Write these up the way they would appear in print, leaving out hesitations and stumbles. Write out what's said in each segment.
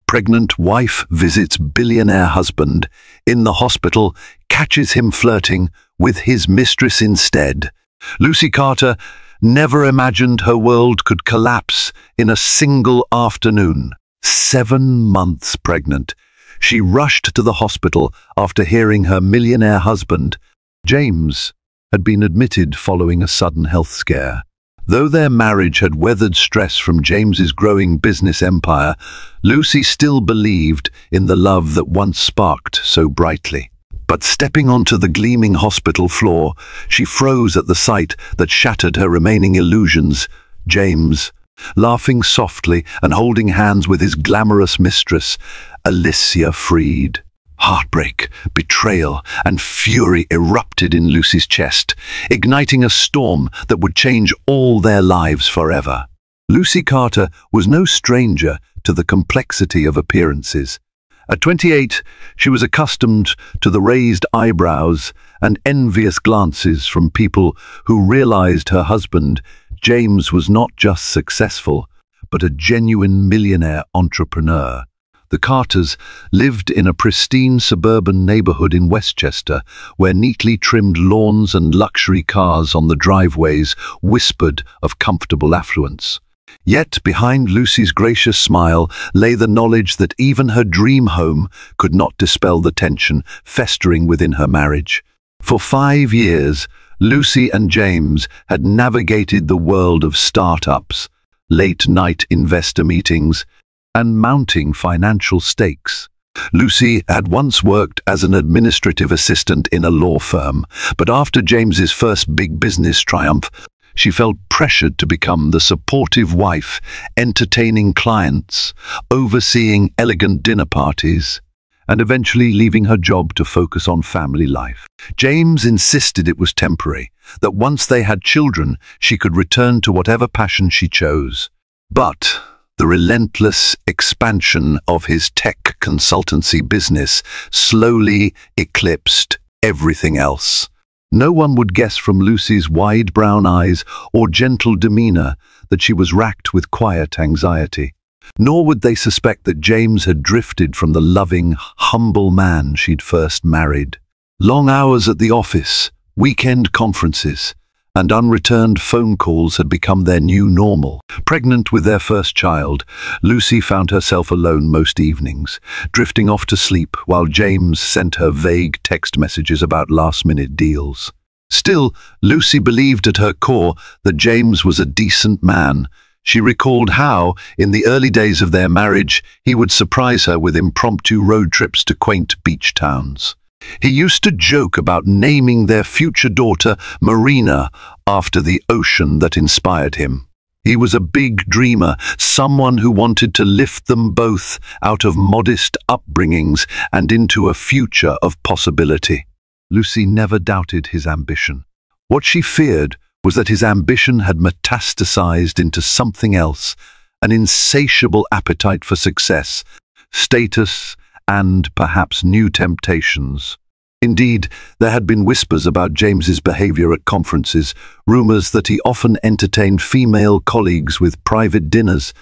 Pregnant wife visits billionaire husband. In the hospital, catches him flirting with his mistress instead. Lucy Carter never imagined her world could collapse in a single afternoon. 7 months pregnant, she rushed to the hospital after hearing her millionaire husband, James, had been admitted following a sudden health scare. Though their marriage had weathered stress from James's growing business empire, Lucy still believed in the love that once sparked so brightly. But stepping onto the gleaming hospital floor, she froze at the sight that shattered her remaining illusions. James, laughing softly and holding hands with his glamorous mistress, Alicia Freed. Heartbreak, betrayal, and fury erupted in Lucy's chest, igniting a storm that would change all their lives forever. Lucy Carter was no stranger to the complexity of appearances. At 28, she was accustomed to the raised eyebrows and envious glances from people who realized her husband, James, was not just successful, but a genuine millionaire entrepreneur. The Carters lived in a pristine suburban neighborhood in Westchester, where neatly trimmed lawns and luxury cars on the driveways whispered of comfortable affluence. Yet behind Lucy's gracious smile lay the knowledge that even her dream home could not dispel the tension festering within her marriage. For 5 years, Lucy and James had navigated the world of startups, late-night investor meetings, and mounting financial stakes. Lucy had once worked as an administrative assistant in a law firm, but after James's first big business triumph, she felt pressured to become the supportive wife, entertaining clients, overseeing elegant dinner parties, and eventually leaving her job to focus on family life. James insisted it was temporary, that once they had children, she could return to whatever passion she chose. But the relentless expansion of his tech consultancy business slowly eclipsed everything else. No one would guess from Lucy's wide brown eyes or gentle demeanor that she was racked with quiet anxiety. Nor would they suspect that James had drifted from the loving, humble man she'd first married. Long hours at the office, weekend conferences, and unreturned phone calls had become their new normal. Pregnant with their first child, Lucy found herself alone most evenings, drifting off to sleep while James sent her vague text messages about last-minute deals. Still, Lucy believed at her core that James was a decent man. She recalled how, in the early days of their marriage, he would surprise her with impromptu road trips to quaint beach towns. He used to joke about naming their future daughter Marina after the ocean that inspired him. He was a big dreamer, someone who wanted to lift them both out of modest upbringings and into a future of possibility. Lucy never doubted his ambition. What she feared was that his ambition had metastasized into something else, an insatiable appetite for success, status, and perhaps new temptations. Indeed, there had been whispers about James's behavior at conferences, rumors that he often entertained female colleagues with private dinners,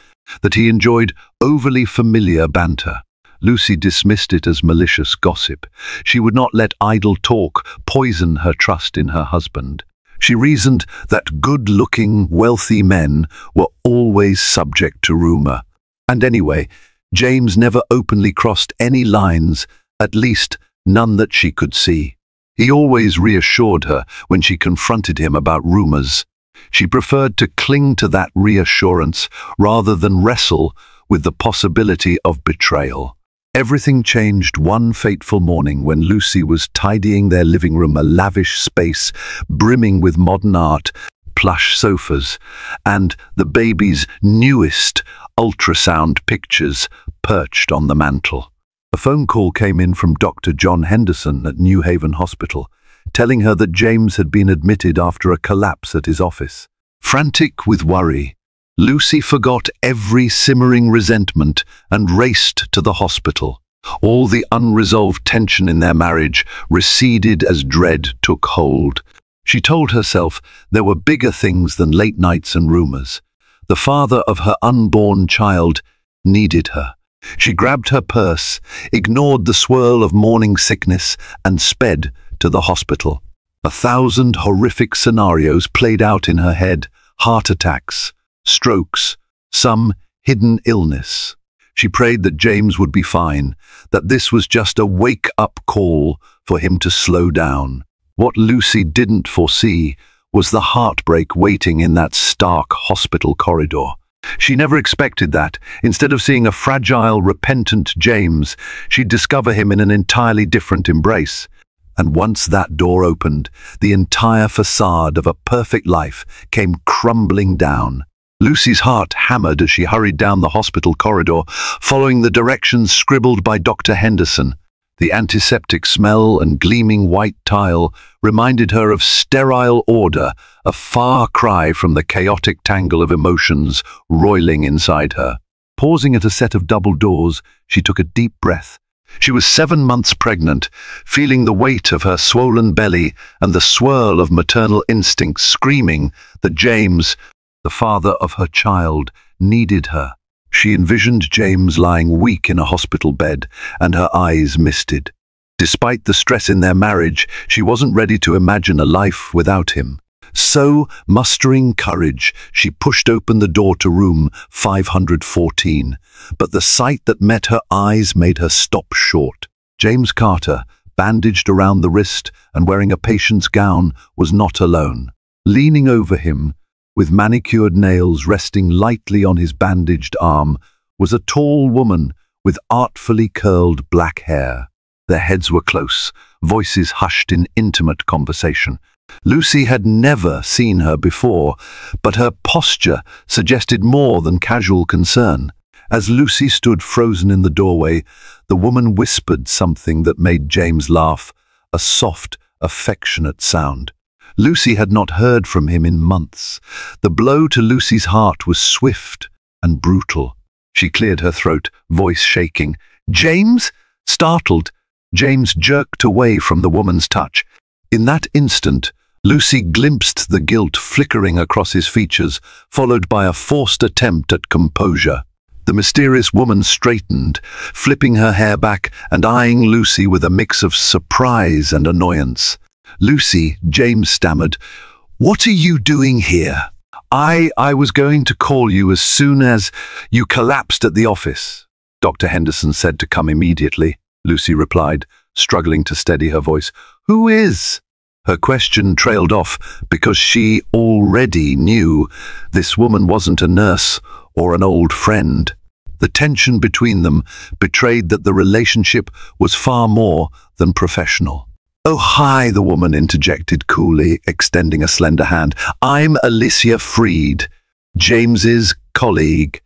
that he enjoyed overly familiar banter. Lucy dismissed it as malicious gossip. She would not let idle talk poison her trust in her husband. She reasoned that good-looking, wealthy men were always subject to rumor. And anyway, James never openly crossed any lines, at least none that she could see. He always reassured her when she confronted him about rumors. She preferred to cling to that reassurance rather than wrestle with the possibility of betrayal. Everything changed one fateful morning when Lucy was tidying their living room, a lavish space brimming with modern art, plush sofas, and the baby's newest ultrasound pictures perched on the mantel. A phone call came in from Dr. John Henderson at New Haven Hospital, telling her that James had been admitted after a collapse at his office. Frantic with worry, Lucy forgot every simmering resentment and raced to the hospital. All the unresolved tension in their marriage receded as dread took hold. She told herself there were bigger things than late nights and rumors. The father of her unborn child needed her, She grabbed her purse, ignored the swirl of morning sickness, and sped to the hospital. 1,000 horrific scenarios played out in her head: heart attacks, strokes, some hidden illness. She prayed that James would be fine, that this was just a wake-up call for him to slow down. What Lucy didn't foresee was the heartbreak waiting in that stark hospital corridor. She never expected that. Instead of seeing a fragile, repentant James, she'd discover him in an entirely different embrace. And once that door opened, the entire facade of a perfect life came crumbling down. Lucy's heart hammered as she hurried down the hospital corridor, following the directions scribbled by Dr. Henderson. The antiseptic smell and gleaming white tile reminded her of sterile order, a far cry from the chaotic tangle of emotions roiling inside her. Pausing at a set of double doors, she took a deep breath. She was 7 months pregnant, feeling the weight of her swollen belly and the swirl of maternal instincts screaming that James, the father of her child, needed her. She envisioned James lying weak in a hospital bed, and her eyes misted. Despite the stress in their marriage, she wasn't ready to imagine a life without him. So, mustering courage, she pushed open the door to room 514. But the sight that met her eyes made her stop short. James Carter, bandaged around the wrist and wearing a patient's gown, was not alone. Leaning over him, with manicured nails resting lightly on his bandaged arm, was a tall woman with artfully curled black hair. Their heads were close, voices hushed in intimate conversation. Lucy had never seen her before, but her posture suggested more than casual concern. As Lucy stood frozen in the doorway, the woman whispered something that made James laugh, a soft, affectionate sound. Lucy had not heard from him in months. The blow to Lucy's heart was swift and brutal. She cleared her throat, voice shaking. "James?" Startled, James jerked away from the woman's touch. In that instant, Lucy glimpsed the guilt flickering across his features, followed by a forced attempt at composure. The mysterious woman straightened, flipping her hair back and eyeing Lucy with a mix of surprise and annoyance. "Lucy," James stammered, "what are you doing here?" I was going to call you as soon as you collapsed at the office," Dr. Henderson said to come immediately. Lucy replied, struggling to steady her voice. "Who is?" Her question trailed off because she already knew this woman wasn't a nurse or an old friend. The tension between them betrayed that the relationship was far more than professional. "Oh, hi," the woman interjected coolly, extending a slender hand. "I'm Alicia Freed, James's colleague."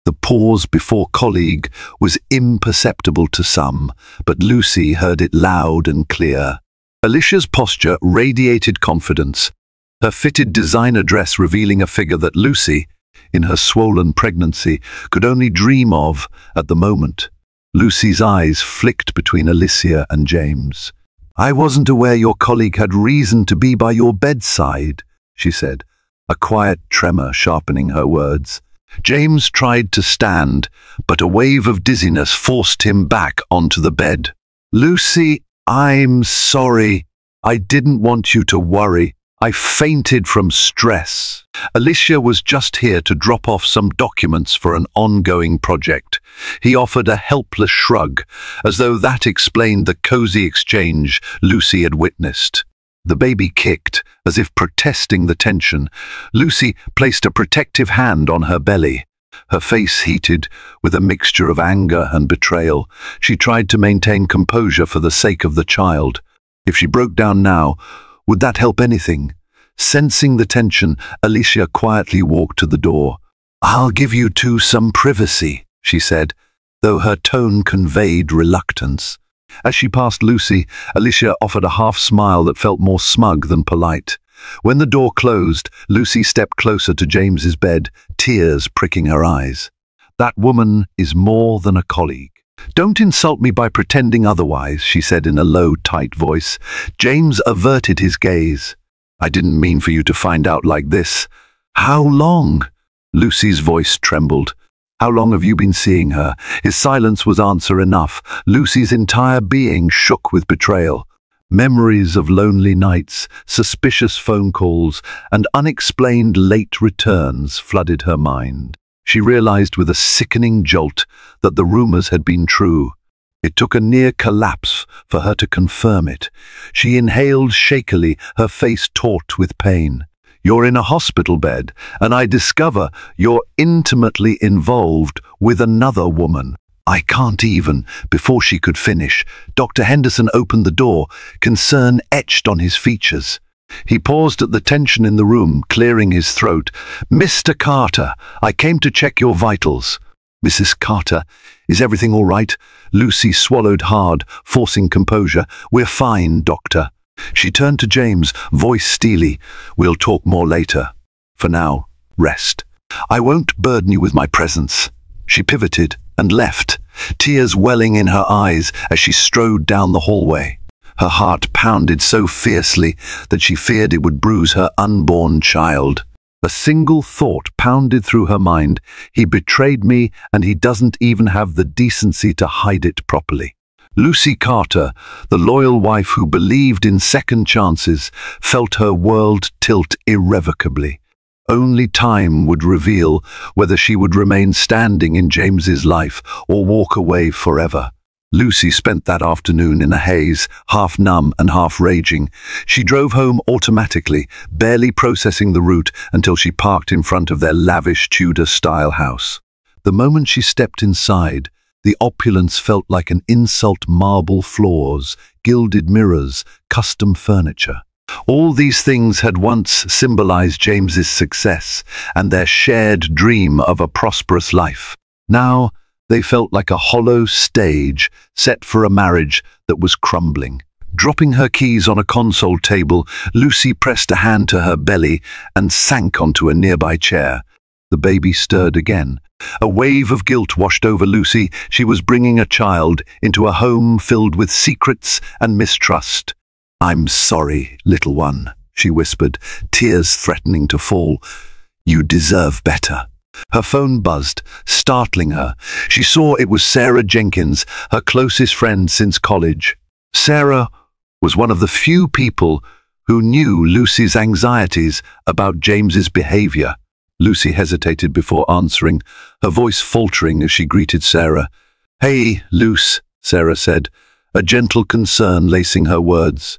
The pause before colleague was imperceptible to some, but Lucy heard it loud and clear. Alicia's posture radiated confidence, her fitted designer dress revealing a figure that Lucy, in her swollen pregnancy, could only dream of at the moment. Lucy's eyes flicked between Alicia and James. "I wasn't aware your colleague had reason to be by your bedside," she said, a quiet tremor sharpening her words. James tried to stand, but a wave of dizziness forced him back onto the bed. "Lucy, I'm sorry. I didn't want you to worry. I fainted from stress." Alicia was just here to drop off some documents for an ongoing project. He offered a helpless shrug, as though that explained the cozy exchange Lucy had witnessed. The baby kicked, as if protesting the tension. Lucy placed a protective hand on her belly. Her face heated with a mixture of anger and betrayal. She tried to maintain composure for the sake of the child. If she broke down now, would that help anything? Sensing the tension, Alicia quietly walked to the door. "I'll give you two some privacy," she said, though her tone conveyed reluctance. As she passed Lucy, Alicia offered a half-smile that felt more smug than polite. When the door closed, Lucy stepped closer to James's bed, tears pricking her eyes. "That woman is more than a colleague. Don't insult me by pretending otherwise," she said in a low, tight voice. James averted his gaze. "I didn't mean for you to find out like this." "How long?" Lucy's voice trembled. How long have you been seeing her?" His silence was answer enough. Lucy's entire being shook with betrayal. Memories of lonely nights, suspicious phone calls, and unexplained late returns flooded her mind. She realized with a sickening jolt that the rumors had been true. It took a near collapse for her to confirm it. She inhaled shakily, her face taut with pain. "You're in a hospital bed, and I discover you're intimately involved with another woman." "I can't even." Before she could finish, Dr. Henderson opened the door, concern etched on his features. He paused at the tension in the room, clearing his throat. "Mr. Carter, I came to check your vitals." "Mrs. Carter, is everything all right?" Lucy swallowed hard, forcing composure. "We're fine, doctor." She turned to James, voice steely. "We'll talk more later. For now, rest. I won't burden you with my presence." She pivoted and left, tears welling in her eyes as she strode down the hallway. Her heart pounded so fiercely that she feared it would bruise her unborn child. A single thought pounded through her mind: he betrayed me, and he doesn't even have the decency to hide it properly. Lucy Carter, the loyal wife who believed in second chances, felt her world tilt irrevocably. Only time would reveal whether she would remain standing in James's life or walk away forever. Lucy spent that afternoon in a haze, half numb and half raging. She drove home automatically, barely processing the route until she parked in front of their lavish Tudor-style house. The moment she stepped inside, the opulence felt like an insult: marble floors, gilded mirrors, custom furniture. All these things had once symbolized James's success and their shared dream of a prosperous life. Now, they felt like a hollow stage set for a marriage that was crumbling. Dropping her keys on a console table, Lucy pressed a hand to her belly and sank onto a nearby chair. The baby stirred again. A wave of guilt washed over Lucy. She was bringing a child into a home filled with secrets and mistrust. "I'm sorry, little one," she whispered, tears threatening to fall. "You deserve better." Her phone buzzed, startling her. She saw it was Sarah Jenkins, her closest friend since college. Sarah was one of the few people who knew Lucy's anxieties about James's behavior. Lucy hesitated before answering, her voice faltering as she greeted Sarah. "Hey, Luce," Sarah said, a gentle concern lacing her words.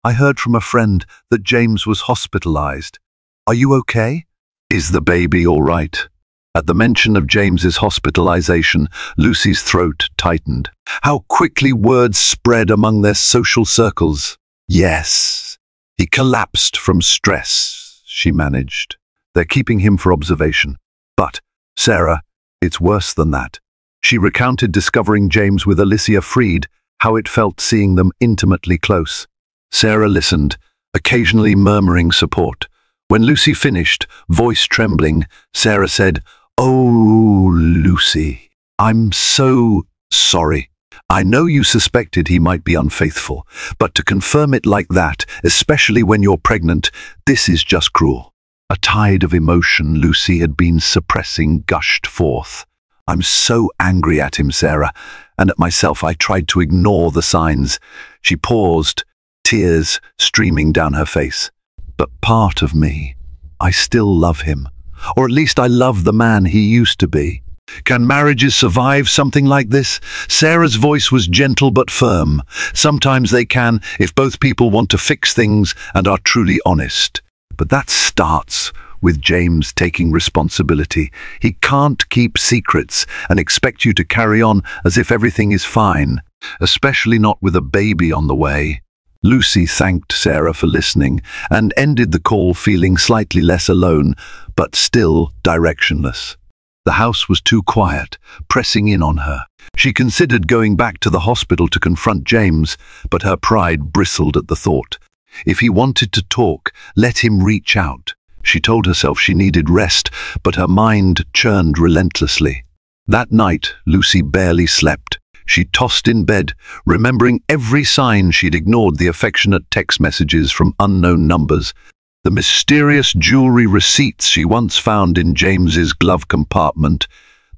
"I heard from a friend that James was hospitalized. Are you okay?" "Is the baby all right?" At the mention of James's hospitalization, Lucy's throat tightened. How quickly words spread among their social circles. "Yes." "He collapsed from stress," she managed. "They're keeping him for observation. But, Sarah, it's worse than that." She recounted discovering James with Alicia Freed, how it felt seeing them intimately close. Sarah listened, occasionally murmuring support. When Lucy finished, voice trembling, Sarah said, "Oh, Lucy, I'm so sorry. I know you suspected he might be unfaithful, but to confirm it like that, especially when you're pregnant, this is just cruel." A tide of emotion Lucy had been suppressing gushed forth. "I'm so angry at him, Sarah, and at myself. I tried to ignore the signs." She paused, tears streaming down her face. "But part of me, I still love him. Or at least I love the man he used to be." "Can marriages survive something like this?" Sarah's voice was gentle but firm. "Sometimes they can, if both people want to fix things and are truly honest. But that starts with James taking responsibility. He can't keep secrets and expect you to carry on as if everything is fine, especially not with a baby on the way." Lucy thanked Sarah for listening and ended the call feeling slightly less alone, but still directionless. The house was too quiet, pressing in on her. She considered going back to the hospital to confront James, but her pride bristled at the thought. If he wanted to talk, let him reach out. She told herself she needed rest, but her mind churned relentlessly. That night, Lucy barely slept. She tossed in bed, remembering every sign she'd ignored: the affectionate text messages from unknown numbers, the mysterious jewelry receipts she once found in James's glove compartment,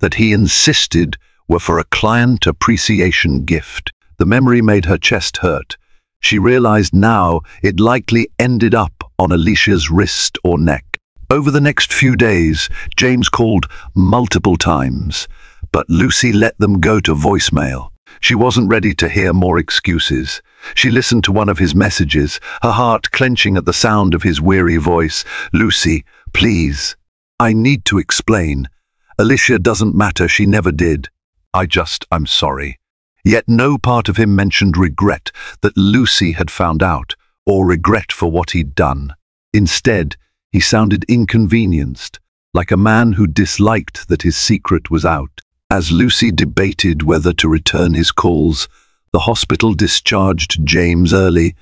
that he insisted were for a client appreciation gift. The memory made her chest hurt. She realized now it likely ended up on Alicia's wrist or neck. Over the next few days, James called multiple times, but Lucy let them go to voicemail. She wasn't ready to hear more excuses. She listened to one of his messages, her heart clenching at the sound of his weary voice. "Lucy, please. I need to explain. Alicia doesn't matter, she never did. I'm sorry." Yet no part of him mentioned regret that Lucy had found out, or regret for what he'd done. Instead, he sounded inconvenienced, like a man who disliked that his secret was out. As Lucy debated whether to return his calls, the hospital discharged James early,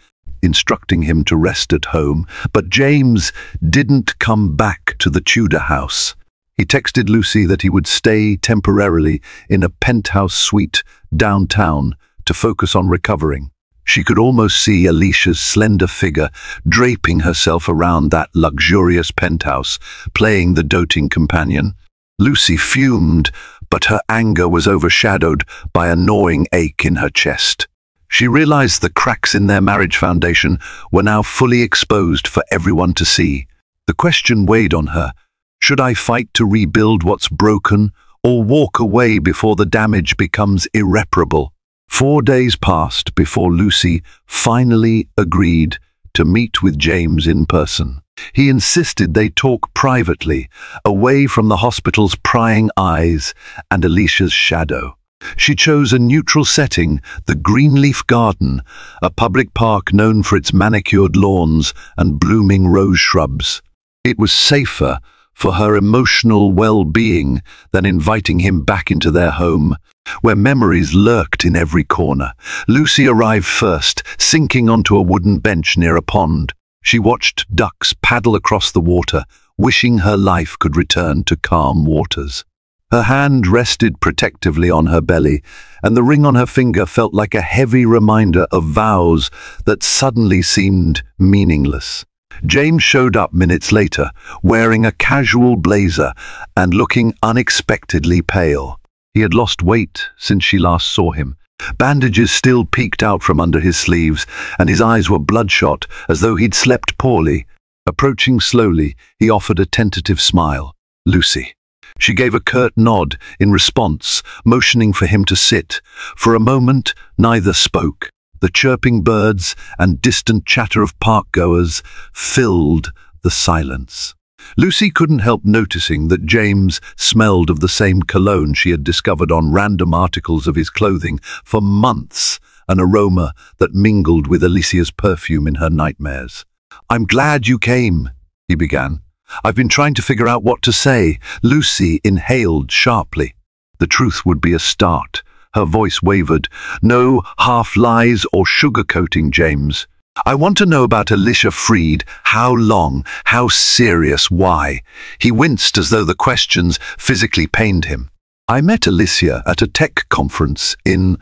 instructing him to rest at home. But James didn't come back to the Tudor house. He texted Lucy that he would stay temporarily in a penthouse suite downtown to focus on recovering. She could almost see Alicia's slender figure draping herself around that luxurious penthouse, playing the doting companion. Lucy fumed, but her anger was overshadowed by a gnawing ache in her chest. She realized the cracks in their marriage foundation were now fully exposed for everyone to see. The question weighed on her. Should I fight to rebuild what's broken, or walk away before the damage becomes irreparable? 4 days passed before Lucy finally agreed to meet with James in person. He insisted they talk privately, away from the hospital's prying eyes and Alicia's shadow. She chose a neutral setting, the Greenleaf Garden, a public park known for its manicured lawns and blooming rose shrubs. It was safer for her emotional well-being than inviting him back into their home, where memories lurked in every corner. Lucy arrived first, sinking onto a wooden bench near a pond. She watched ducks paddle across the water, wishing her life could return to calm waters. Her hand rested protectively on her belly, and the ring on her finger felt like a heavy reminder of vows that suddenly seemed meaningless. James showed up minutes later, wearing a casual blazer and looking unexpectedly pale. He had lost weight since she last saw him. Bandages still peeked out from under his sleeves, and his eyes were bloodshot, as though he'd slept poorly. Approaching slowly, he offered a tentative smile. "Lucy." She gave a curt nod in response, motioning for him to sit. For a moment, neither spoke. The chirping birds and distant chatter of park-goers filled the silence. Lucy couldn't help noticing that James smelled of the same cologne she had discovered on random articles of his clothing for months, an aroma that mingled with Alicia's perfume in her nightmares. "I'm glad you came," he began. "I've been trying to figure out what to say." Lucy inhaled sharply. The truth would be a start. Her voice wavered. "No half-lies or sugarcoating, James. I want to know about Alicia Freed. How long? How serious? Why?" He winced as though the questions physically pained him. "I met Alicia at a tech conference in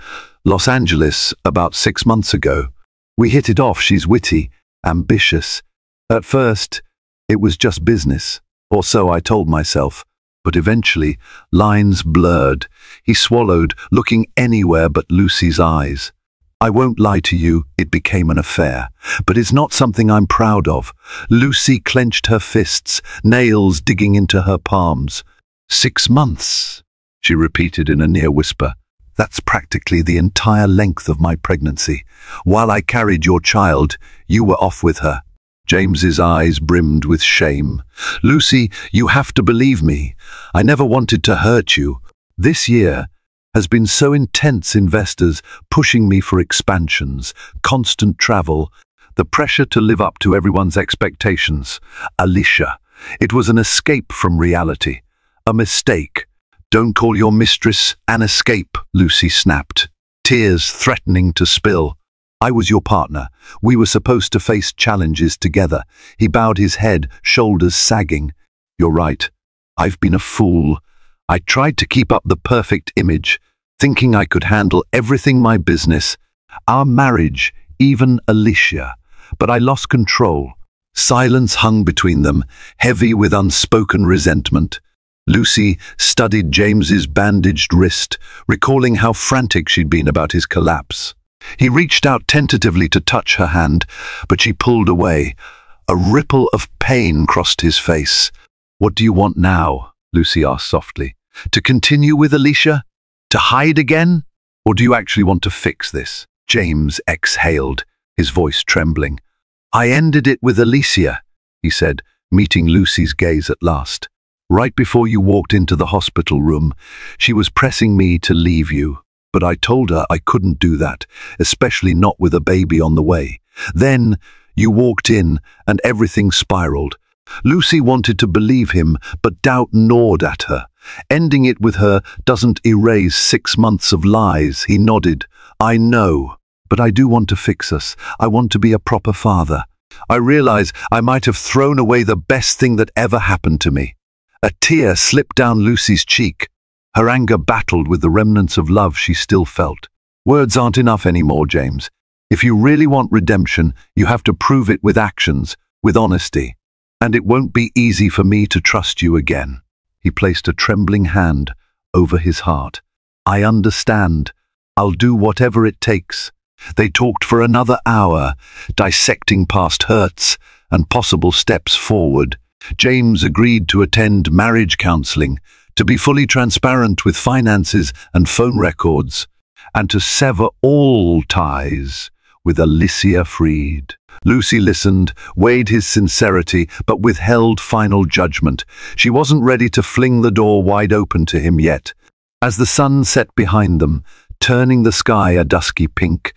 Los Angeles about 6 months ago. We hit it off. She's witty, ambitious. At first, it was just business, or so I told myself. But eventually, lines blurred. He swallowed, looking anywhere but Lucy's eyes. I won't lie to you, it became an affair. But it's not something I'm proud of." Lucy clenched her fists, nails digging into her palms. 6 months, she repeated in a near whisper. "That's practically the entire length of my pregnancy. While I carried your child, you were off with her." James's eyes brimmed with shame. "Lucy, you have to believe me. I never wanted to hurt you. This year has been so intense, investors pushing me for expansions, constant travel, the pressure to live up to everyone's expectations. Alicia, it was an escape from reality. A mistake. Don't call your mistress an escape," Lucy snapped, tears threatening to spill. "I was your partner. We were supposed to face challenges together." He bowed his head, shoulders sagging. "You're right. I've been a fool. I tried to keep up the perfect image, thinking I could handle everything my business, our marriage, even Alicia. But I lost control." Silence hung between them, heavy with unspoken resentment. Lucy studied James's bandaged wrist, recalling how frantic she'd been about his collapse. He reached out tentatively to touch her hand, but she pulled away. A ripple of pain crossed his face. "What do you want now?" Lucy asked softly. "To continue with Alicia? To hide again? Or do you actually want to fix this?" James exhaled, his voice trembling. "I ended it with Alicia," he said, meeting Lucy's gaze at last. "Right before you walked into the hospital room, she was pressing me to leave you. But I told her I couldn't do that, especially not with a baby on the way. Then you walked in and everything spiraled." Lucy wanted to believe him, but doubt gnawed at her. "Ending it with her doesn't erase 6 months of lies," he nodded. "I know, but I do want to fix us. I want to be a proper father. I realize I might have thrown away the best thing that ever happened to me." A tear slipped down Lucy's cheek. Her anger battled with the remnants of love she still felt. "Words aren't enough anymore, James. If you really want redemption, you have to prove it with actions, with honesty. And it won't be easy for me to trust you again." He placed a trembling hand over his heart. "I understand. I'll do whatever it takes." They talked for another hour, dissecting past hurts and possible steps forward. James agreed to attend marriage counseling, to be fully transparent with finances and phone records, and to sever all ties with Alicia Freed. Lucy listened, weighed his sincerity, but withheld final judgment. She wasn't ready to fling the door wide open to him yet. As the sun set behind them, turning the sky a dusky pink,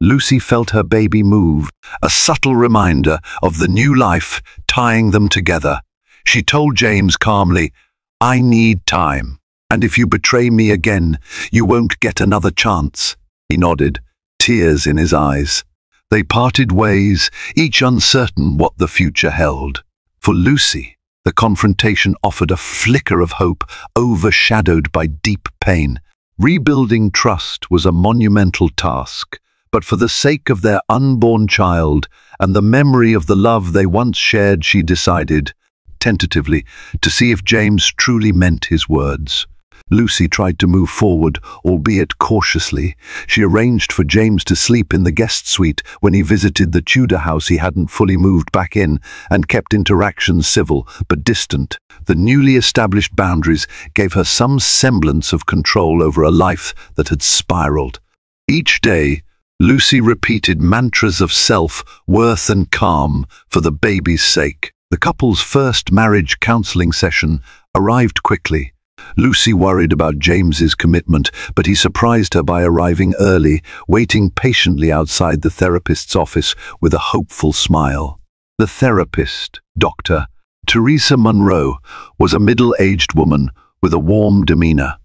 Lucy felt her baby move, a subtle reminder of the new life tying them together. She told James calmly, "I need time, and if you betray me again, you won't get another chance." He nodded, tears in his eyes. They parted ways, each uncertain what the future held. For Lucy, the confrontation offered a flicker of hope, overshadowed by deep pain. Rebuilding trust was a monumental task, but for the sake of their unborn child and the memory of the love they once shared, she decided, tentatively, to see if James truly meant his words. Lucy tried to move forward, albeit cautiously. She arranged for James to sleep in the guest suite when he visited the Tudor house he hadn't fully moved back in, and kept interactions civil but distant. The newly established boundaries gave her some semblance of control over a life that had spiraled. Each day, Lucy repeated mantras of self, worth and calm for the baby's sake. The couple's first marriage counseling session arrived quickly. Lucy worried about James's commitment, but he surprised her by arriving early, waiting patiently outside the therapist's office with a hopeful smile. The therapist, Dr. Teresa Monroe, was a middle-aged woman with a warm demeanor.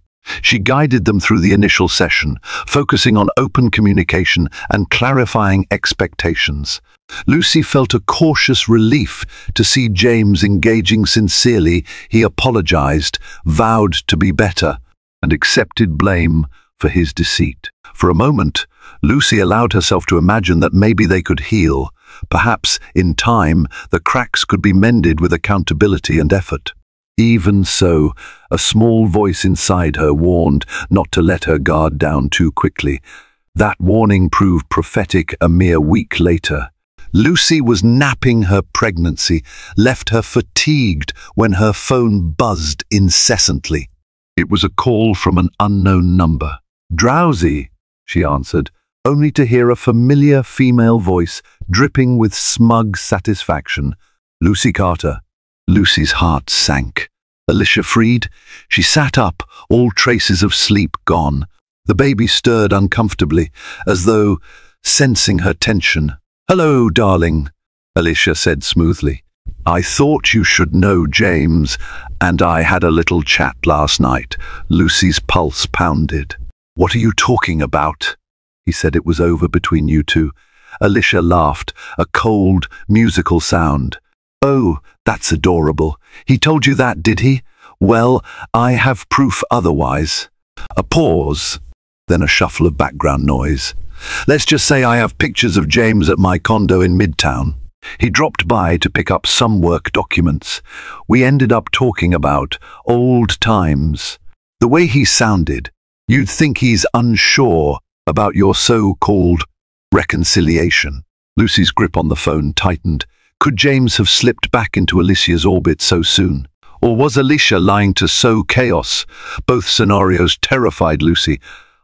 She guided them through the initial session, focusing on open communication and clarifying expectations. Lucy felt a cautious relief to see James engaging sincerely. He apologized, vowed to be better, and accepted blame for his deceit. For a moment, Lucy allowed herself to imagine that maybe they could heal. Perhaps, in time, the cracks could be mended with accountability and effort. Even so, a small voice inside her warned not to let her guard down too quickly. That warning proved prophetic a mere week later. Lucy was napping her pregnancy, left her fatigued when her phone buzzed incessantly. It was a call from an unknown number. "Drowsy," she answered, only to hear a familiar female voice dripping with smug satisfaction. "Lucy Carter." Lucy's heart sank. Alicia Freed? She sat up, all traces of sleep gone. The baby stirred uncomfortably, as though sensing her tension. "Hello, darling," Alicia said smoothly. "I thought you should know James, and I had a little chat last night." Lucy's pulse pounded. "What are you talking about?" He said it was over between you two. Alicia laughed, a cold, musical sound. "Oh, that's adorable. He told you that, did he? Well, I have proof otherwise." A pause, then a shuffle of background noise. "Let's just say I have pictures of James at my condo in Midtown. He dropped by to pick up some work documents. We ended up talking about old times. The way he sounded, you'd think he's unsure about your so-called reconciliation. Lucy's grip on the phone tightened. Could James have slipped back into Alicia's orbit so soon? Or was Alicia lying to sow chaos? Both scenarios terrified Lucy.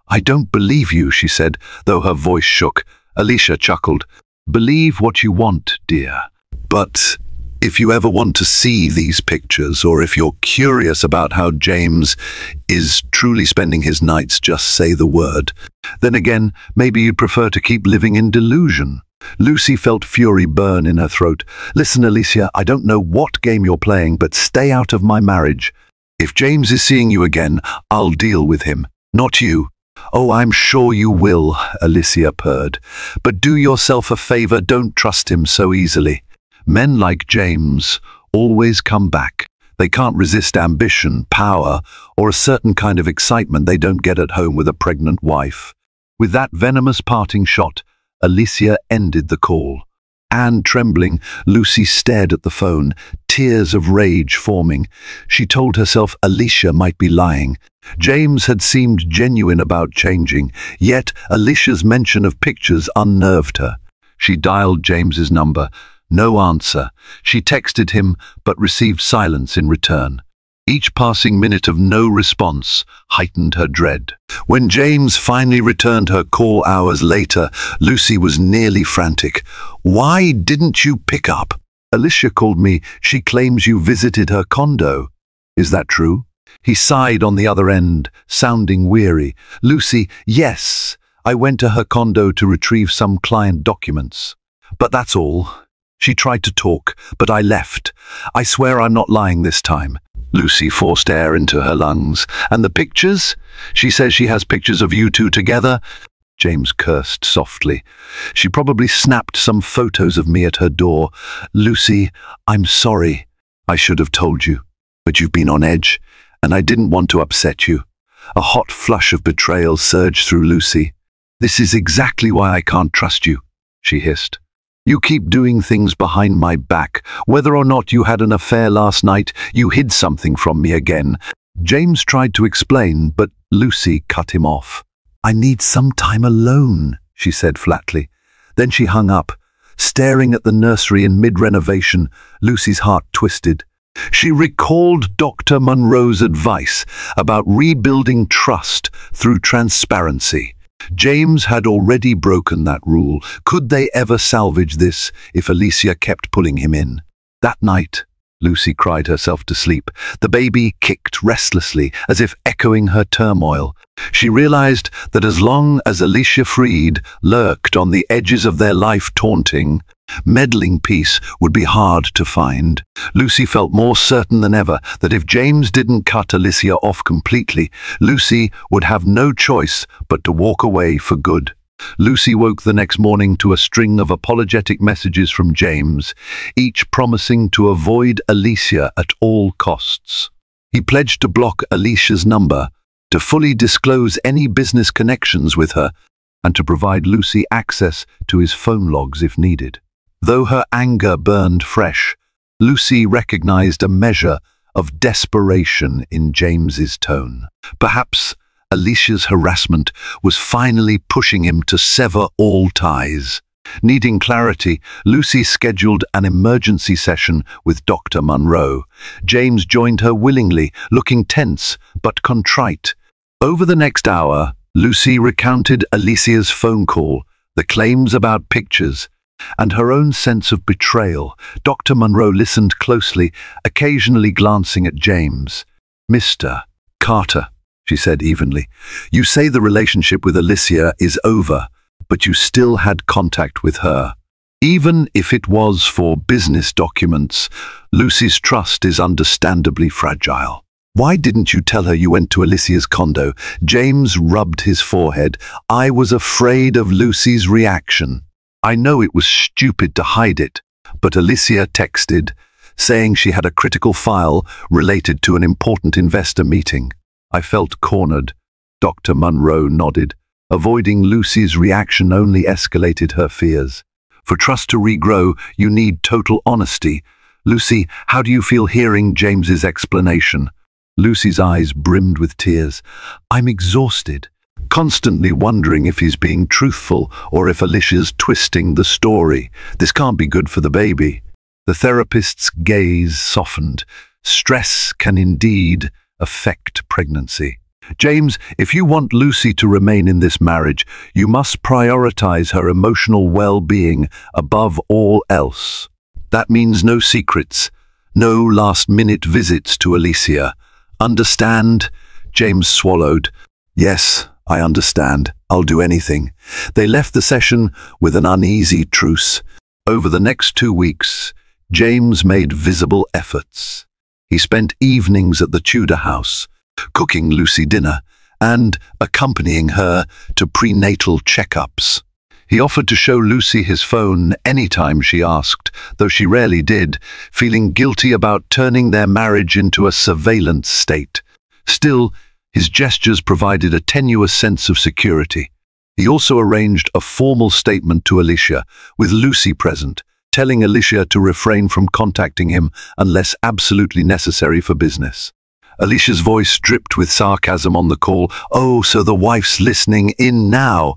"I don't believe you," she said, though her voice shook. Alicia chuckled. "Believe what you want, dear. But if you ever want to see these pictures, or if you're curious about how James is truly spending his nights, just say the word. Then again, maybe you'd prefer to keep living in delusion." Lucy felt fury burn in her throat. "Listen, Alicia, I don't know what game you're playing, but stay out of my marriage. If James is seeing you again, I'll deal with him, not you." "Oh, I'm sure you will," Alicia purred. "But do yourself a favor, don't trust him so easily. Men like James always come back. They can't resist ambition, power, or a certain kind of excitement they don't get at home with a pregnant wife." With that venomous parting shot, Alicia ended the call. And trembling, Lucy stared at the phone, tears of rage forming. She told herself Alicia might be lying. James had seemed genuine about changing, yet Alicia's mention of pictures unnerved her. She dialed James's number. No answer. She texted him, but received silence in return. Each passing minute of no response heightened her dread. When James finally returned her call hours later, Lucy was nearly frantic. "Why didn't you pick up?" "Alicia called me. She claims you visited her condo." "Is that true?" He sighed on the other end, sounding weary. "Lucy, yes, I went to her condo to retrieve some client documents. But that's all. She tried to talk, but I left. I swear I'm not lying this time." Lucy forced air into her lungs. "And the pictures? She says she has pictures of you two together." James cursed softly. "She probably snapped some photos of me at her door. Lucy, I'm sorry. I should have told you. But you've been on edge, and I didn't want to upset you." A hot flush of betrayal surged through Lucy. "This is exactly why I can't trust you," she hissed. "You keep doing things behind my back. Whether or not you had an affair last night, you hid something from me again." James tried to explain, but Lucy cut him off. "I need some time alone," she said flatly. Then she hung up. Staring at the nursery in mid-renovation, Lucy's heart twisted. She recalled Dr. Monroe's advice about rebuilding trust through transparency. James had already broken that rule. Could they ever salvage this if Alicia kept pulling him in? That night, Lucy cried herself to sleep. The baby kicked restlessly, as if echoing her turmoil. She realized that as long as Alicia Freed lurked on the edges of their life taunting, meddling peace would be hard to find. Lucy felt more certain than ever that if James didn't cut Alicia off completely, Lucy would have no choice but to walk away for good. Lucy woke the next morning to a string of apologetic messages from James, each promising to avoid Alicia at all costs. He pledged to block Alicia's number, to fully disclose any business connections with her, and to provide Lucy access to his phone logs if needed. Though her anger burned fresh, Lucy recognized a measure of desperation in James's tone. Perhaps Alicia's harassment was finally pushing him to sever all ties. Needing clarity, Lucy scheduled an emergency session with Dr. Monroe. James joined her willingly, looking tense but contrite. Over the next hour, Lucy recounted Alicia's phone call, the claims about pictures, and her own sense of betrayal. Dr. Monroe listened closely, occasionally glancing at James. "Mr. Carter," she said evenly, "you say the relationship with Alicia is over, but you still had contact with her. Even if it was for business documents, Lucy's trust is understandably fragile. Why didn't you tell her you went to Alicia's condo?" James rubbed his forehead. "I was afraid of Lucy's reaction. I know it was stupid to hide it, but Alicia texted, saying she had a critical file related to an important investor meeting. I felt cornered." Dr. Monroe nodded. Avoiding Lucy's reaction only escalated her fears. For trust to regrow, you need total honesty. Lucy, how do you feel hearing James's explanation? Lucy's eyes brimmed with tears. I'm exhausted, constantly wondering if he's being truthful or if Alicia's twisting the story. This can't be good for the baby. The therapist's gaze softened. Stress can indeed affect pregnancy. James, if you want Lucy to remain in this marriage, you must prioritize her emotional well-being above all else. That means no secrets, no last-minute visits to Alicia. Understand? James swallowed. Yes, I understand. I'll do anything. They left the session with an uneasy truce. Over the next 2 weeks, James made visible efforts. He spent evenings at the Tudor house, cooking Lucy dinner and accompanying her to prenatal checkups. He offered to show Lucy his phone anytime she asked, though she rarely did, feeling guilty about turning their marriage into a surveillance state. Still, his gestures provided a tenuous sense of security. He also arranged a formal statement to Alicia, with Lucy present, telling Alicia to refrain from contacting him unless absolutely necessary for business. Alicia's voice dripped with sarcasm on the call. Oh, so the wife's listening in now.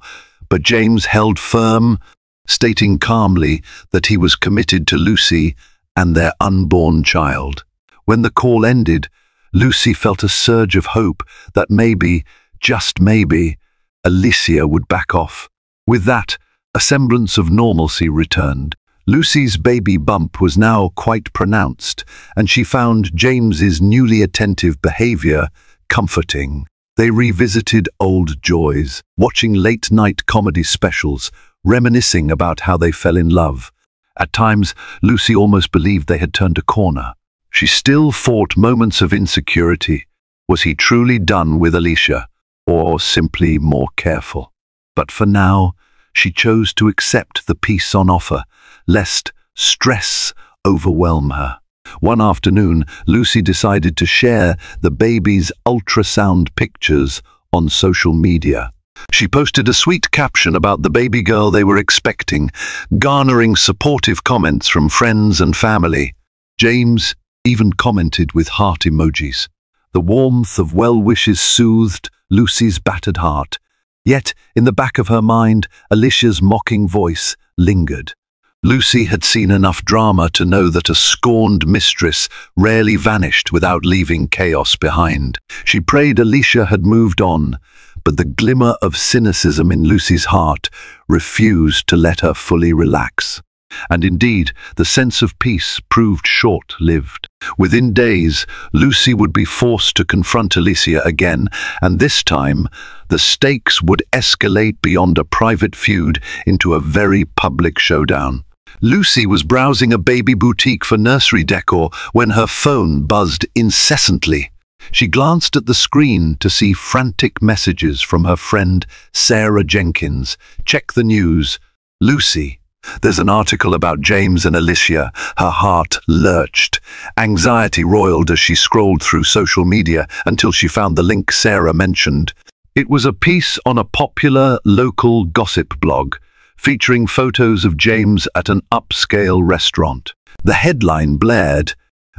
But James held firm, stating calmly that he was committed to Lucy and their unborn child. When the call ended, Lucy felt a surge of hope that maybe, just maybe, Alicia would back off. With that, a semblance of normalcy returned. Lucy's baby bump was now quite pronounced, and she found James's newly attentive behavior comforting. They revisited old joys, watching late-night comedy specials, reminiscing about how they fell in love. At times, Lucy almost believed they had turned a corner. She still fought moments of insecurity. Was he truly done with Alicia, or simply more careful? But for now, she chose to accept the peace on offer, lest stress overwhelm her. One afternoon, Lucy decided to share the baby's ultrasound pictures on social media. She posted a sweet caption about the baby girl they were expecting, garnering supportive comments from friends and family. James even commented with heart emojis. The warmth of well wishes soothed Lucy's battered heart. Yet, in the back of her mind, Alicia's mocking voice lingered. Lucy had seen enough drama to know that a scorned mistress rarely vanished without leaving chaos behind. She prayed Alicia had moved on, but the glimmer of cynicism in Lucy's heart refused to let her fully relax. And indeed, the sense of peace proved short-lived. Within days, Lucy would be forced to confront Alicia again, and this time, the stakes would escalate beyond a private feud into a very public showdown. Lucy was browsing a baby boutique for nursery decor when her phone buzzed incessantly. She glanced at the screen to see frantic messages from her friend Sarah Jenkins. Check the news. Lucy. There's an article about James and Alicia. Her heart lurched. Anxiety roiled as she scrolled through social media until she found the link Sarah mentioned. It was a piece on a popular local gossip blog, featuring photos of James at an upscale restaurant. The headline blared,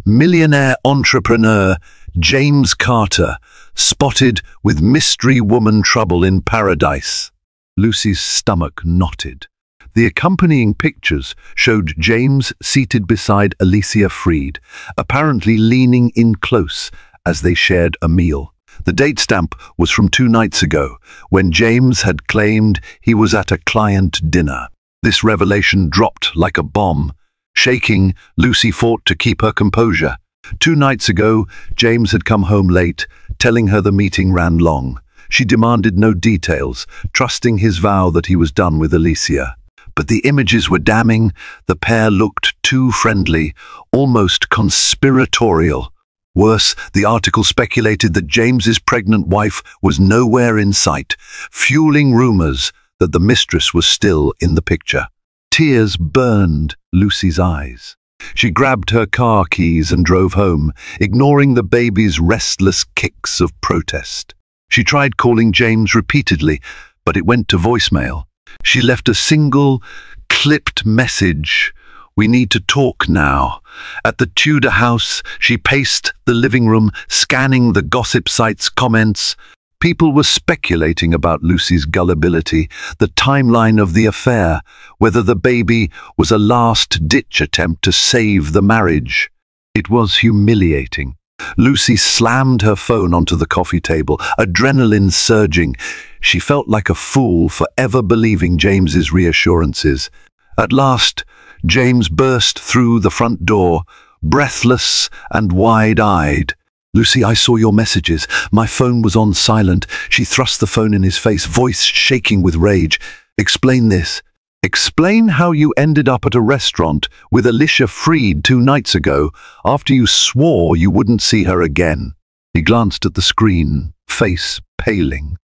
"Millionaire entrepreneur James Carter spotted with mystery woman trouble in paradise." Lucy's stomach knotted. The accompanying pictures showed James seated beside Alicia Freed, apparently leaning in close as they shared a meal. The date stamp was from 2 nights ago, when James had claimed he was at a client dinner. This revelation dropped like a bomb. Shaking, Lucy fought to keep her composure. 2 nights ago, James had come home late, telling her the meeting ran long. She demanded no details, trusting his vow that he was done with Alicia. But the images were damning. The pair looked too friendly, almost conspiratorial. Worse, the article speculated that James's pregnant wife was nowhere in sight, fueling rumors that the mistress was still in the picture. Tears burned Lucy's eyes. She grabbed her car keys and drove home, ignoring the baby's restless kicks of protest. She tried calling James repeatedly, but it went to voicemail. She left a single, clipped message. "We need to talk now." At the Tudor house, she paced the living room, scanning the gossip sites' comments. People were speculating about Lucy's gullibility, the timeline of the affair, whether the baby was a last-ditch attempt to save the marriage. It was humiliating. Lucy slammed her phone onto the coffee table, adrenaline surging. She felt like a fool for ever believing James's reassurances. At last, James burst through the front door, breathless and wide-eyed. "Lucy, I saw your messages. My phone was on silent." She thrust the phone in his face, voice shaking with rage. "Explain this. Explain how you ended up at a restaurant with Alicia Freed 2 nights ago, after you swore you wouldn't see her again." He glanced at the screen, face paling.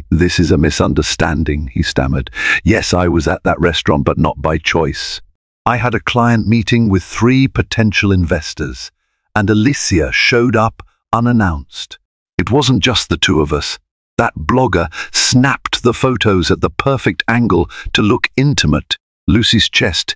This is a misunderstanding," he stammered. "Yes, I was at that restaurant, but not by choice. I had a client meeting with 3 potential investors, and Alicia showed up unannounced. It wasn't just the 2 of us. That blogger snapped the photos at the perfect angle to look intimate." Lucy's chest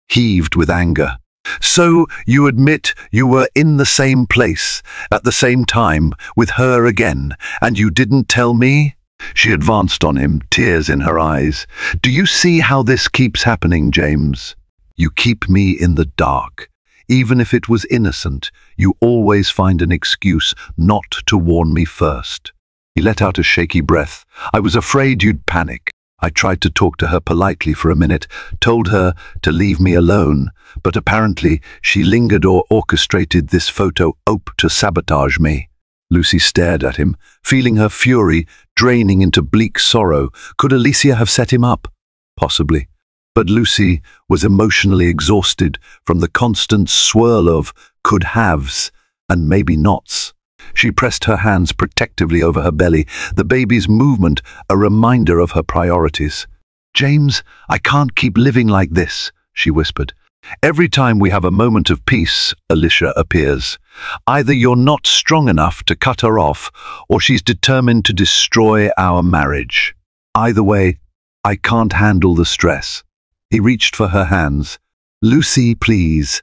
heaved with anger. "So you admit you were in the same place, at the same time, with her again, and you didn't tell me?" She advanced on him, tears in her eyes. "Do you see how this keeps happening, James? You keep me in the dark. Even if it was innocent, you always find an excuse not to warn me first." He let out a shaky breath. "I was afraid you'd panic. I tried to talk to her politely for a minute, told her to leave me alone, but apparently she lingered or orchestrated this photo op to sabotage me." Lucy stared at him, feeling her fury draining into bleak sorrow. Could Alicia have set him up? Possibly. But Lucy was emotionally exhausted from the constant swirl of could-haves and maybe-nots. She pressed her hands protectively over her belly, the baby's movement a reminder of her priorities. "James, I can't keep living like this," she whispered. "Every time we have a moment of peace, Alicia appears. Either you're not strong enough to cut her off, or she's determined to destroy our marriage. Either way, I can't handle the stress." He reached for her hands. "Lucy, please.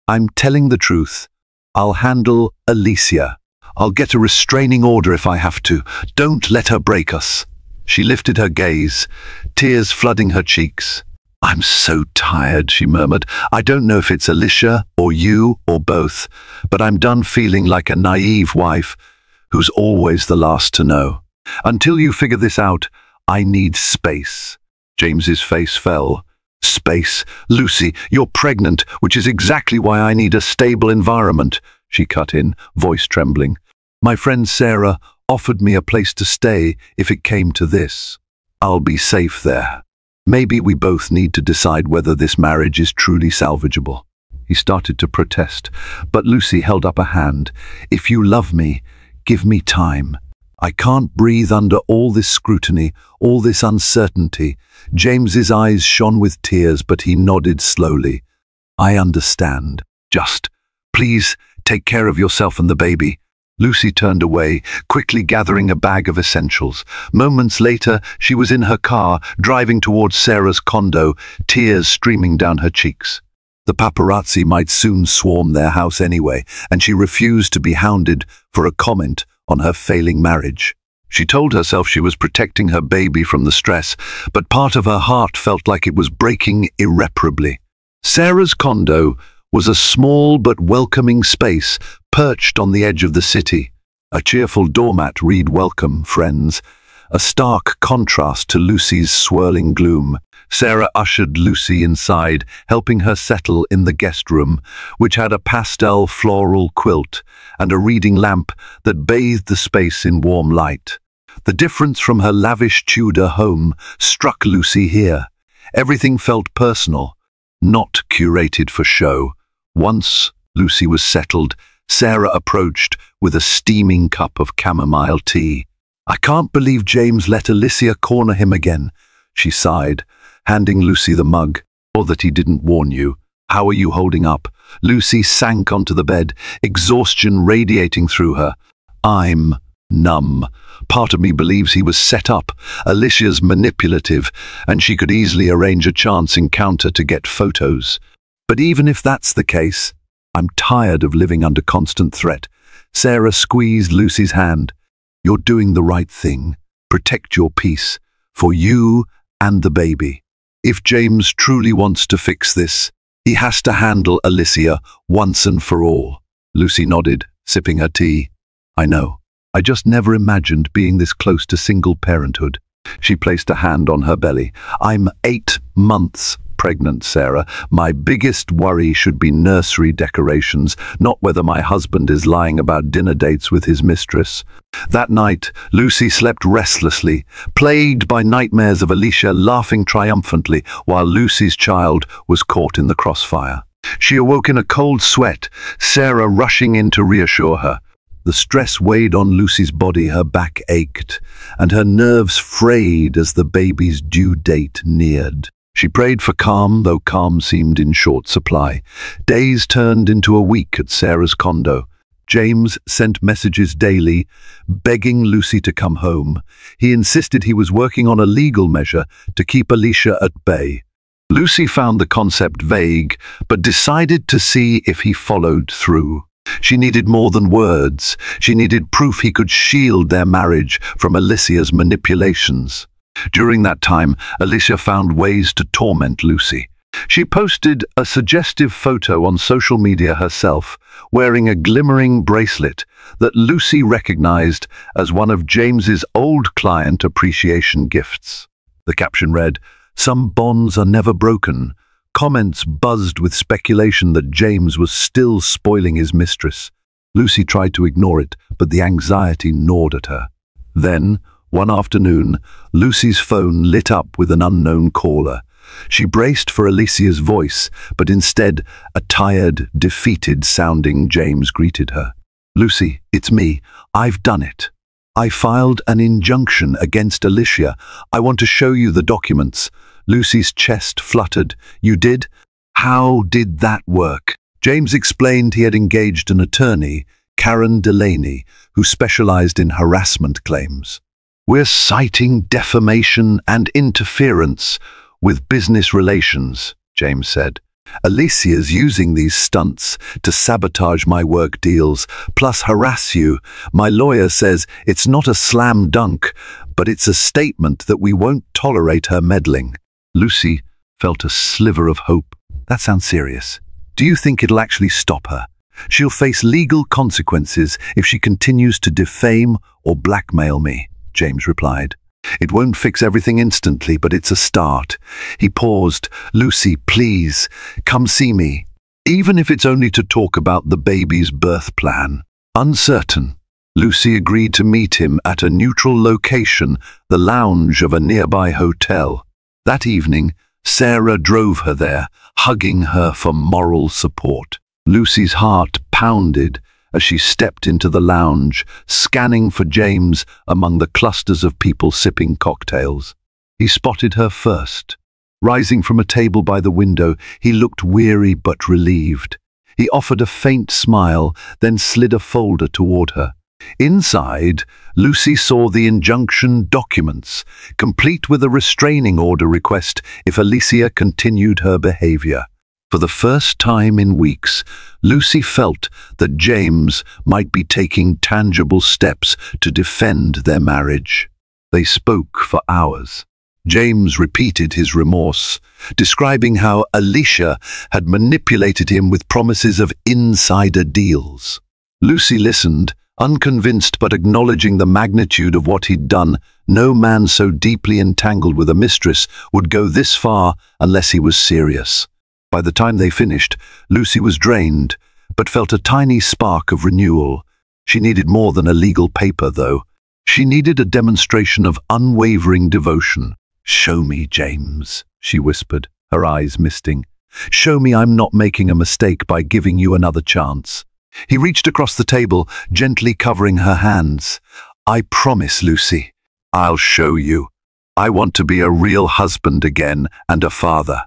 I'm telling the truth. I'll handle Alicia. I'll get a restraining order if I have to. Don't let her break us." She lifted her gaze, tears flooding her cheeks. "I'm so tired," she murmured. "I don't know if it's Alicia or you or both, but I'm done feeling like a naive wife who's always the last to know. Until you figure this out, I need space." James's face fell. "Space? Lucy, you're pregnant, which is exactly why I need a stable environment," she cut in, voice trembling. "My friend Sarah offered me a place to stay if it came to this. I'll be safe there. Maybe we both need to decide whether this marriage is truly salvageable." He started to protest, but Lucy held up a hand. "If you love me, give me time. I can't breathe under all this scrutiny, all this uncertainty." James's eyes shone with tears, but he nodded slowly. "I understand. Just, please, take care of yourself and the baby." Lucy turned away, quickly gathering a bag of essentials. Moments later, she was in her car, driving towards Sarah's condo, tears streaming down her cheeks. The paparazzi might soon swarm their house anyway, and she refused to be hounded for a comment on her failing marriage. She told herself she was protecting her baby from the stress, but part of her heart felt like it was breaking irreparably. Sarah's condo was a small but welcoming space perched on the edge of the city. A cheerful doormat read "Welcome, friends," a stark contrast to Lucy's swirling gloom. Sarah ushered Lucy inside, helping her settle in the guest room, which had a pastel floral quilt and a reading lamp that bathed the space in warm light. The difference from her lavish Tudor home struck Lucy here. Everything felt personal, not curated for show. Once Lucy was settled, Sarah approached with a steaming cup of chamomile tea. "I can't believe James let Alicia corner him again," she sighed, handing Lucy the mug. "Or that he didn't warn you. How are you holding up?" Lucy sank onto the bed, exhaustion radiating through her. "I'm numb. Part of me believes he was set up. Alicia's manipulative, and she could easily arrange a chance encounter to get photos. But even if that's the case, I'm tired of living under constant threat. Sarah squeezed Lucy's hand. You're doing the right thing. Protect your peace. For you and the baby. If James truly wants to fix this, he has to handle Alicia once and for all. Lucy nodded, sipping her tea. I know. I just never imagined being this close to single parenthood. She placed a hand on her belly. I'm 8 months pregnant, Sarah. My biggest worry should be nursery decorations, not whether my husband is lying about dinner dates with his mistress. That night, Lucy slept restlessly, plagued by nightmares of Alicia laughing triumphantly while Lucy's child was caught in the crossfire. She awoke in a cold sweat, Sarah rushing in to reassure her. The stress weighed on Lucy's body, her back ached, and her nerves frayed as the baby's due date neared. She prayed for calm, though calm seemed in short supply. Days turned into a week at Sarah's condo. James sent messages daily, begging Lucy to come home. He insisted he was working on a legal measure to keep Alicia at bay. Lucy found the concept vague, but decided to see if he followed through. She needed more than words. She needed proof he could shield their marriage from Alicia's manipulations. During that time, Alicia found ways to torment Lucy. She posted a suggestive photo on social media herself, wearing a glimmering bracelet that Lucy recognized as one of James's old client appreciation gifts. The caption read, "Some bonds are never broken." Comments buzzed with speculation that James was still spoiling his mistress. Lucy tried to ignore it, but the anxiety gnawed at her. Then, one afternoon, Lucy's phone lit up with an unknown caller. She braced for Alicia's voice, but instead, a tired, defeated-sounding James greeted her. "Lucy, it's me. I've done it. I filed an injunction against Alicia. I want to show you the documents." Lucy's chest fluttered. "You did? How did that work?" James explained he had engaged an attorney, Karen Delaney, who specialized in harassment claims. "We're citing defamation and interference with business relations," James said. "Alicia's using these stunts to sabotage my work deals, plus harass you. My lawyer says it's not a slam dunk, but it's a statement that we won't tolerate her meddling." Lucy felt a sliver of hope. "That sounds serious. Do you think it'll actually stop her? She'll face legal consequences if she continues to defame or blackmail me," James replied. "It won't fix everything instantly, but it's a start." He paused. "Lucy, please, come see me, even if it's only to talk about the baby's birth plan." Uncertain, Lucy agreed to meet him at a neutral location, the lounge of a nearby hotel. That evening, Sarah drove her there, hugging her for moral support. Lucy's heart pounded as she stepped into the lounge, scanning for James among the clusters of people sipping cocktails. He spotted her first. Rising from a table by the window, he looked weary but relieved. He offered a faint smile, then slid a folder toward her. Inside, Lucy saw the injunction documents, complete with a restraining order request if Alicia continued her behavior. For the first time in weeks, Lucy felt that James might be taking tangible steps to defend their marriage. They spoke for hours. James repeated his remorse, describing how Alicia had manipulated him with promises of insider deals. Lucy listened, unconvinced but acknowledging the magnitude of what he'd done. No man so deeply entangled with a mistress would go this far unless he was serious. By the time they finished, Lucy was drained, but felt a tiny spark of renewal. She needed more than a legal paper, though. She needed a demonstration of unwavering devotion. "Show me, James," she whispered, her eyes misting. "Show me I'm not making a mistake by giving you another chance." He reached across the table, gently covering her hands. "I promise, Lucy, I'll show you. I want to be a real husband again and a father."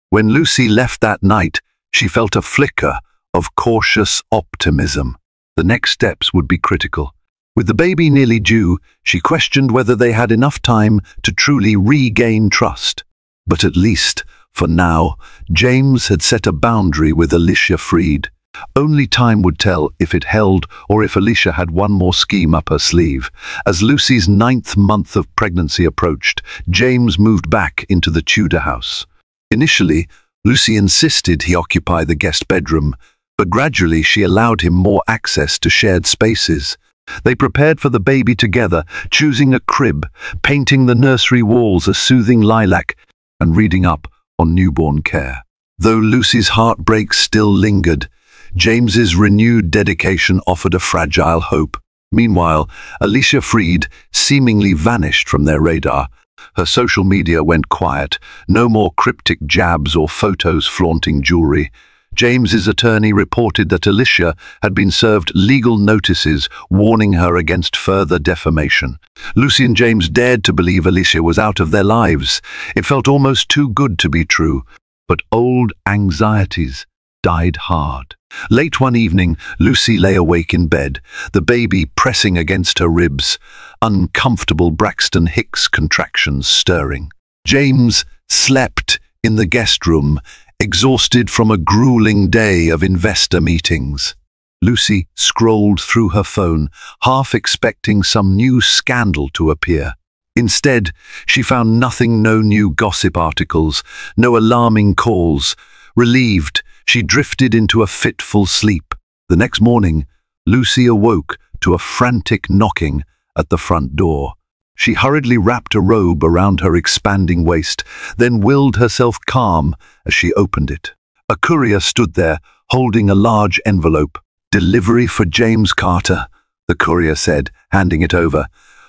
When Lucy left that night, she felt a flicker of cautious optimism. The next steps would be critical. With the baby nearly due, she questioned whether they had enough time to truly regain trust. But at least, for now, James had set a boundary with Alicia Freed. Only time would tell if it held or if Alicia had one more scheme up her sleeve. As Lucy's 9th month of pregnancy approached, James moved back into the Tudor house. Initially, Lucy insisted he occupy the guest bedroom, but gradually she allowed him more access to shared spaces. They prepared for the baby together, choosing a crib, painting the nursery walls a soothing lilac, and reading up on newborn care. Though Lucy's heartbreak still lingered, James's renewed dedication offered a fragile hope. Meanwhile, Alicia Freed seemingly vanished from their radar. Her social media went quiet, no more cryptic jabs or photos flaunting jewelry. James's attorney reported that Alicia had been served legal notices warning her against further defamation. Lucy and James dared to believe Alicia was out of their lives. It felt almost too good to be true, but old anxieties died hard. Late one evening, Lucy lay awake in bed, the baby pressing against her ribs, uncomfortable Braxton Hicks contractions stirring. James slept in the guest room, exhausted from a grueling day of investor meetings. Lucy scrolled through her phone, half expecting some new scandal to appear. Instead, she found nothing, no new gossip articles, no alarming calls. Relieved, she drifted into a fitful sleep. The next morning, Lucy awoke to a frantic knocking at the front door. She hurriedly wrapped a robe around her expanding waist, then willed herself calm as she opened it. A courier stood there, holding a large envelope. "Delivery for James Carter," the courier said, handing it over.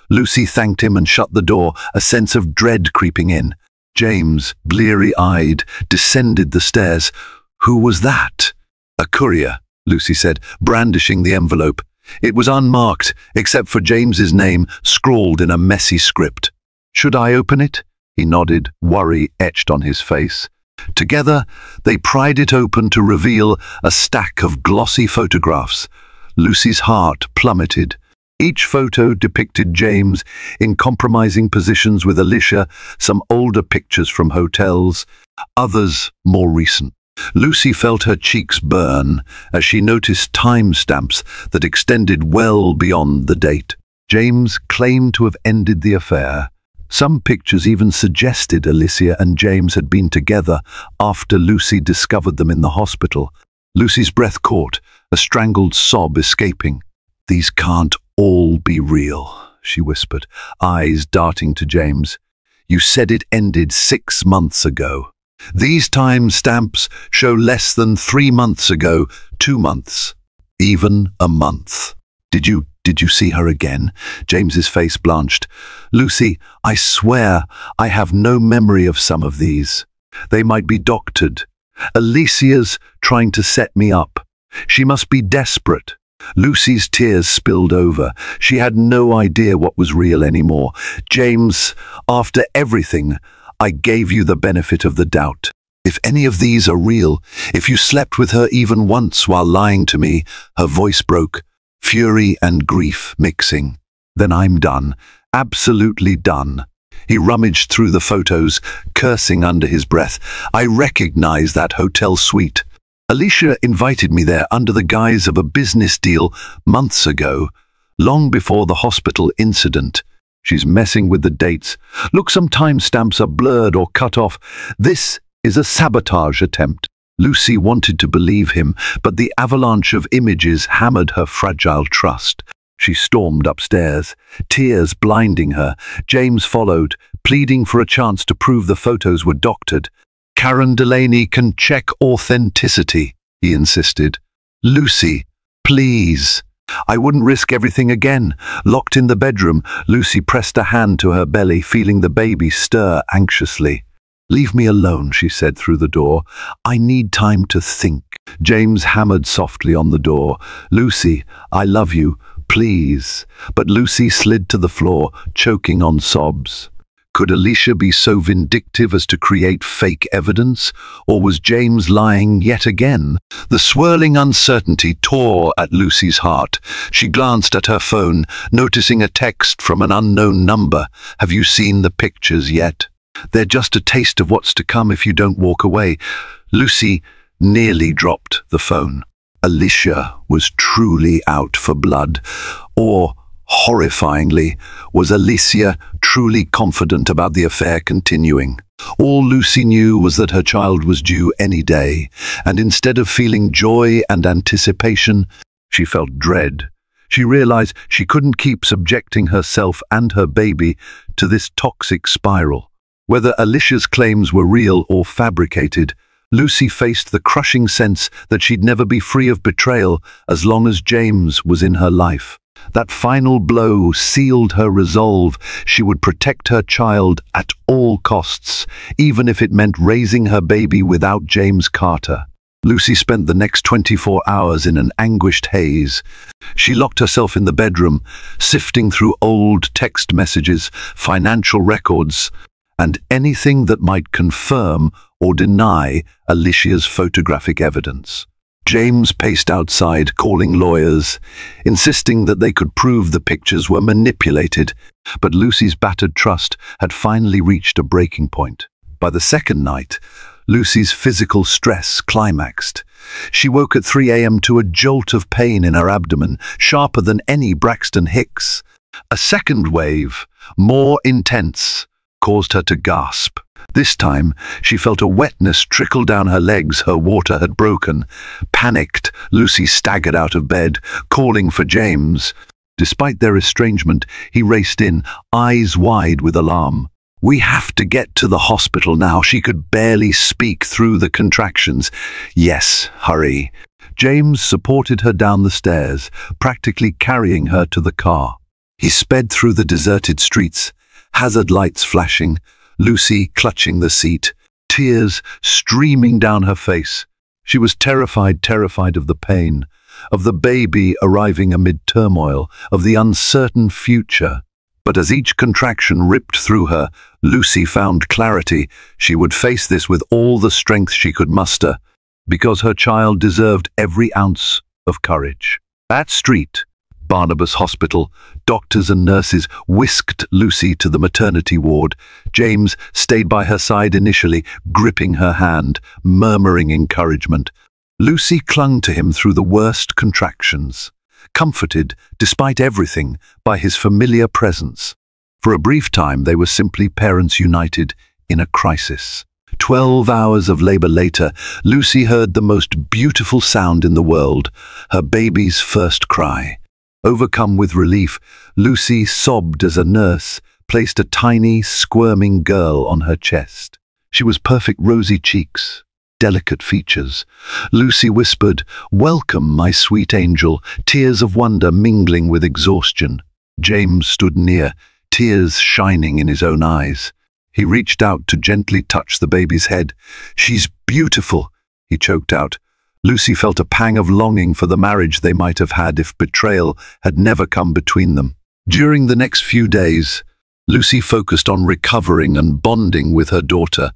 Lucy thanked him and shut the door, a sense of dread creeping in. James, bleary-eyed, descended the stairs. "Who was that?" "A courier," Lucy said, brandishing the envelope. It was unmarked, except for James's name, scrawled in a messy script. "Should I open it?" He nodded, worry etched on his face. Together, they pried it open to reveal a stack of glossy photographs. Lucy's heart plummeted. Each photo depicted James in compromising positions with Alicia, some older pictures from hotels, others more recent. Lucy felt her cheeks burn as she noticed timestamps that extended well beyond the date. James claimed to have ended the affair. Some pictures even suggested Alicia and James had been together after Lucy discovered them in the hospital. Lucy's breath caught, a strangled sob escaping. "These can't all be real," she whispered, eyes darting to James. "You said it ended 6 months ago. These timestamps show less than 3 months ago, 2 months, even a month. Did you see her again?" James's face blanched. "Lucy, I swear I have no memory of some of these. They might be doctored. Alicia's trying to set me up. She must be desperate." Lucy's tears spilled over. She had no idea what was real anymore. "James, after everything, I gave you the benefit of the doubt. If any of these are real, if you slept with her even once while lying to me," her voice broke, fury and grief mixing, "then I'm done, absolutely done." He rummaged through the photos, cursing under his breath. "I recognize that hotel suite. Alicia invited me there under the guise of a business deal months ago, long before the hospital incident. She's messing with the dates. Look, some timestamps are blurred or cut off. This is a sabotage attempt." Lucy wanted to believe him, but the avalanche of images hammered her fragile trust. She stormed upstairs, tears blinding her. James followed, pleading for a chance to prove the photos were doctored. "Karen Delaney can check authenticity," he insisted. "Lucy, please." "I wouldn't risk everything again." Locked in the bedroom, Lucy pressed a hand to her belly, feeling the baby stir anxiously. "Leave me alone," she said through the door. "I need time to think." James hammered softly on the door. "Lucy, I love you, please." But Lucy slid to the floor, choking on sobs. Could Alicia be so vindictive as to create fake evidence, or was James lying yet again? The swirling uncertainty tore at Lucy's heart. She glanced at her phone, noticing a text from an unknown number. "Have you seen the pictures yet? They're just a taste of what's to come if you don't walk away." Lucy nearly dropped the phone. Alicia was truly out for blood, or horrifyingly, was Alicia truly confident about the affair continuing? All Lucy knew was that her child was due any day, and instead of feeling joy and anticipation, she felt dread. She realized she couldn't keep subjecting herself and her baby to this toxic spiral. Whether Alicia's claims were real or fabricated, Lucy faced the crushing sense that she'd never be free of betrayal as long as James was in her life. That final blow sealed her resolve. She would protect her child at all costs, even if it meant raising her baby without James Carter. Lucy spent the next 24 hours in an anguished haze. She locked herself in the bedroom, sifting through old text messages, financial records, and anything that might confirm or deny Alicia's photographic evidence. James paced outside, calling lawyers, insisting that they could prove the pictures were manipulated, but Lucy's battered trust had finally reached a breaking point. By the second night, Lucy's physical stress climaxed. She woke at 3 a.m. to a jolt of pain in her abdomen, sharper than any Braxton Hicks. A second wave, more intense, caused her to gasp. This time, she felt a wetness trickle down her legs. Her water had broken. Panicked, Lucy staggered out of bed, calling for James. Despite their estrangement, he raced in, eyes wide with alarm. "We have to get to the hospital now." She could barely speak through the contractions. "Yes, hurry." James supported her down the stairs, practically carrying her to the car. He sped through the deserted streets, hazard lights flashing, Lucy clutching the seat, tears streaming down her face. She was terrified of the pain, of the baby arriving amid turmoil, of the uncertain future. But as each contraction ripped through her, Lucy found clarity. She would face this with all the strength she could muster, because her child deserved every ounce of courage. That street, Barnabas Hospital, doctors and nurses whisked Lucy to the maternity ward. James stayed by her side initially, gripping her hand, murmuring encouragement. Lucy clung to him through the worst contractions, comforted, despite everything, by his familiar presence. For a brief time, they were simply parents united in a crisis. 12 hours of labor later, Lucy heard the most beautiful sound in the world, her baby's first cry. Overcome with relief, Lucy sobbed as a nurse placed a tiny, squirming girl on her chest. She was perfect, rosy cheeks, delicate features. Lucy whispered, "Welcome, my sweet angel," tears of wonder mingling with exhaustion. James stood near, tears shining in his own eyes. He reached out to gently touch the baby's head. "She's beautiful," he choked out. Lucy felt a pang of longing for the marriage they might have had if betrayal had never come between them. During the next few days, Lucy focused on recovering and bonding with her daughter,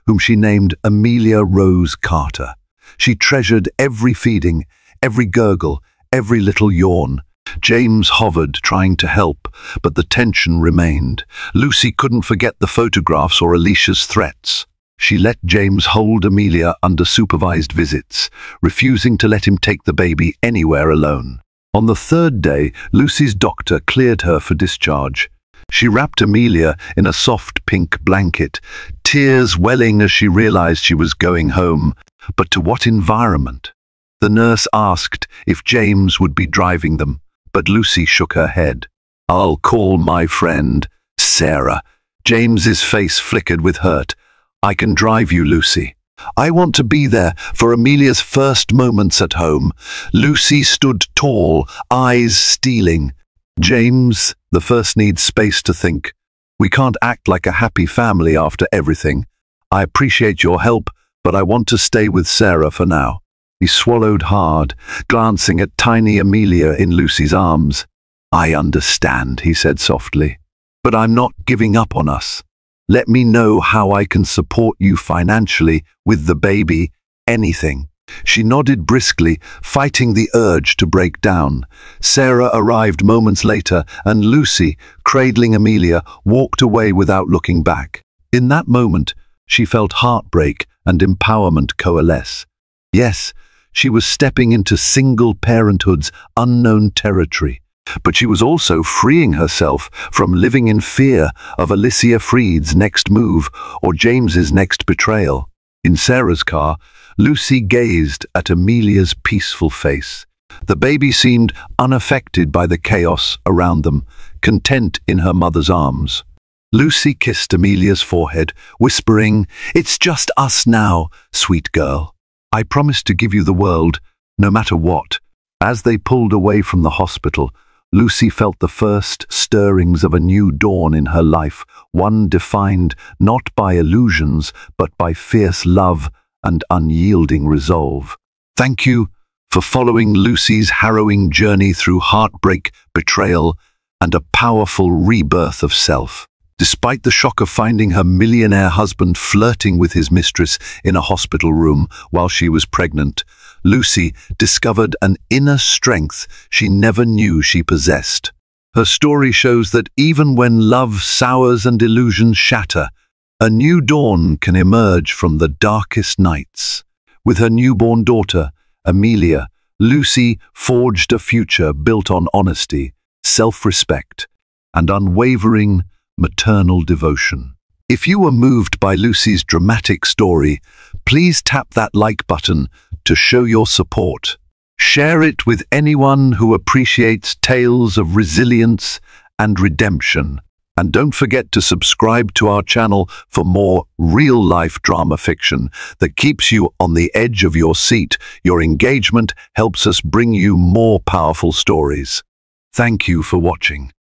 whom she named Amelia Rose Carter. She treasured every feeding, every gurgle, every little yawn. James hovered, trying to help, but the tension remained. Lucy couldn't forget the photographs or Alicia's threats. She let James hold Amelia under supervised visits, refusing to let him take the baby anywhere alone. On the third day, Lucy's doctor cleared her for discharge. She wrapped Amelia in a soft pink blanket, tears welling as she realized she was going home. But to what environment? The nurse asked if James would be driving them, but Lucy shook her head. "I'll call my friend, Sarah." James's face flickered with hurt. "I can drive you, Lucy. I want to be there for Amelia's first moments at home." Lucy stood tall, eyes steeling. "James, the first needs space to think. We can't act like a happy family after everything. I appreciate your help, but I want to stay with Sarah for now." He swallowed hard, glancing at tiny Amelia in Lucy's arms. "I understand," he said softly, "but I'm not giving up on us." Let me know how I can support you financially with the baby, anything." She nodded briskly, fighting the urge to break down. Sarah arrived moments later, and Lucy, cradling Amelia, walked away without looking back. In that moment, she felt heartbreak and empowerment coalesce. Yes, she was stepping into single parenthood's unknown territory, but she was also freeing herself from living in fear of Alicia Freed's next move or James's next betrayal. In Sarah's car, Lucy gazed at Amelia's peaceful face. The baby seemed unaffected by the chaos around them, content in her mother's arms. Lucy kissed Amelia's forehead, whispering, "It's just us now, sweet girl. I promise to give you the world, no matter what." As they pulled away from the hospital, Lucy felt the first stirrings of a new dawn in her life, one defined not by illusions, but by fierce love and unyielding resolve. Thank you for following Lucy's harrowing journey through heartbreak, betrayal, and a powerful rebirth of self. Despite the shock of finding her millionaire husband flirting with his mistress in a hospital room while she was pregnant, Lucy discovered an inner strength she never knew she possessed. Her story shows that even when love sours and illusions shatter, a new dawn can emerge from the darkest nights. With her newborn daughter, Amelia, Lucy forged a future built on honesty, self-respect, and unwavering maternal devotion. If you were moved by Lucy's dramatic story, please tap that like button to show your support. Share it with anyone who appreciates tales of resilience and redemption. And don't forget to subscribe to our channel for more real-life drama fiction that keeps you on the edge of your seat. Your engagement helps us bring you more powerful stories. Thank you for watching.